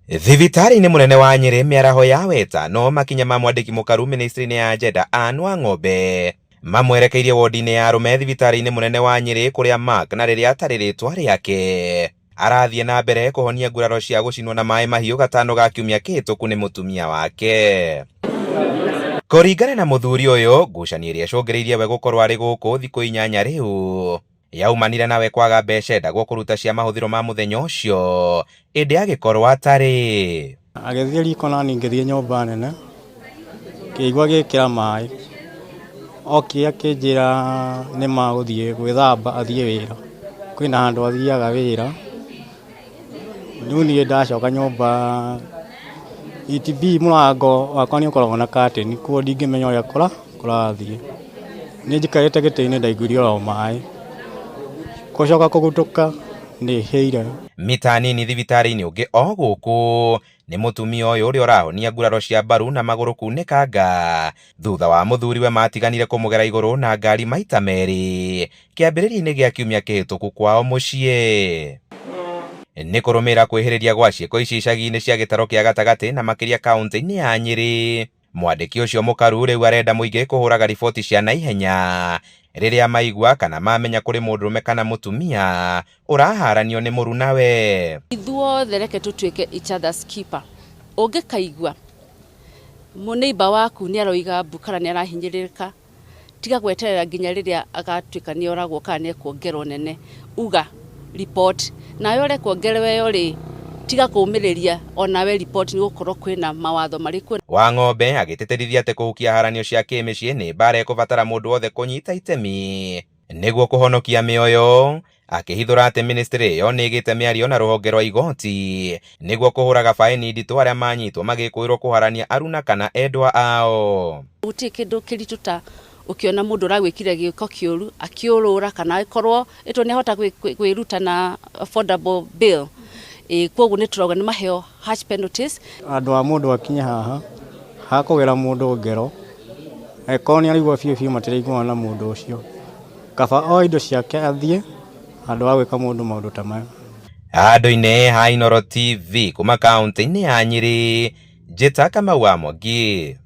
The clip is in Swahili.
Thibitari-inĩ mũnene wa Nyeri mĩaraho ya wetano makinya ma mwandĩki mũkaru ministry-inĩ ya Gender Anne Wang'ombe mamwerekeirie wodi-inĩ ya arũme thibitari-inĩ mũnene wa Nyeri kũrĩa Mark na rĩrĩa atarĩ rĩtwa rĩake arathiĩ na mbere kũhonia nguraro cia gũcinwo na maĩ mahiũ gatano ga kiumia kĩhĩtũku nĩ mũtumia wake. Kũringana na mũthuri ũyũ, ngucanio ĩrĩa ĩcũngĩrĩirie we gũkorwo arĩ gũkũ thikũ 8 rĩu yaumanire nawe kwaga mbeca endagwo kũruta cia mahũthĩro ma mũthenya ũcio ĩndĩ agĩkorwo atarĩ. Agĩthiĩ riko na niĩ ngĩthiĩ nyũmba nene ngĩigua gĩkĩra maĩ, okire akĩnjĩra nĩ magũthiĩ gwĩthamba athiĩ wĩra, kwĩna handũ athiaga wĩra. Rĩu niĩ ndacoka nyũmba ETB mũrango wakwa nĩ ũkoragwo na curtain, kuo ndingĩmenya ũrĩa kũrathiĩ. Nĩ njikarĩte gĩtĩ-inĩ ndaiguire o maĩ, gũcoka kũgũtũka nĩ hĩire. Mita nini thibitari-inĩ ũngĩ o gũkũ nĩ mũtumia ũyũ ũrĩa ũrahonia nguraro cia mbaru na magũrũ kunĩkanga thutha wa mũthuriwe matiganire kũmũgera igũrũ na ngari maita merĩ kĩambĩrĩria-inĩ gĩa kiumia kĩhĩtũku kwao mũciĩ. Nĩ kũrũmĩrĩra kwĩhĩrĩria gwa ciĩko ici icagi-inĩ cia gĩtaro kĩa gatagatĩ na makĩria kaunti-inĩ ya Nyeri, mwandĩki ũcio mũkaru rĩu arenda mũingĩ kũhũraga riboti cia naihenya rĩrĩa maigua kana mamenya kũrĩ mũndũrũme kana mũtumia ũraharanio nĩ mũrunawe. Ithuothe reke tũtuĩke each other's keeper. Ũngĩkaigua mũneighbor waku nĩ aroiga mbu kana nĩ arahinyĩrĩrĩka, tiga gweterera nginya rĩrĩa agatuĩka nĩ oragwo kana nĩ ekuongerwo nene, uga report. Nawe ũrekwo ngerewe rĩ, tiga kũmĩrĩria onawe report nĩ gũkorwo kwĩna mawatho marĩ kuo. Wang'ombe agĩtĩtĩrithia atĩ kũhukia haranio cia kĩmĩciĩ nĩ mbara ĩkũbatara mũndũ wothe kũnyita itemi nĩguo kũhonokia mĩoyo, akĩhithũra atĩ ministry ĩyo nĩ ĩgĩte mĩario na rũhonge rwa igoti nĩguo kũhũraga faini nditũ arĩa manyitwo magĩkũĩrwo kũharania aruna kana endwa ao. Gũtirĩ kĩndũ kĩritũ ta ũkĩona mũndũ ũragwĩkire gĩko kĩũru akĩũrũra kana akorwo ĩtwo nĩ ahota kwĩruta na affordable bill. Kwoguo nĩ tũrauga nĩ maheo harsh penalties. Andũ a mũndũ akinye haha hakũgera mũndũ ngero, eko nĩ arigwa biũ matiraiguana na mũndũ ũcio, kaba o indo ciake athiĩ handũ ha gwĩka mũndũ maũndũ ta maya. Handũ-inĩ ha Inooro TV kuma kaunti-inĩ ya Nyeri, njĩta Kamau wa Mwangi.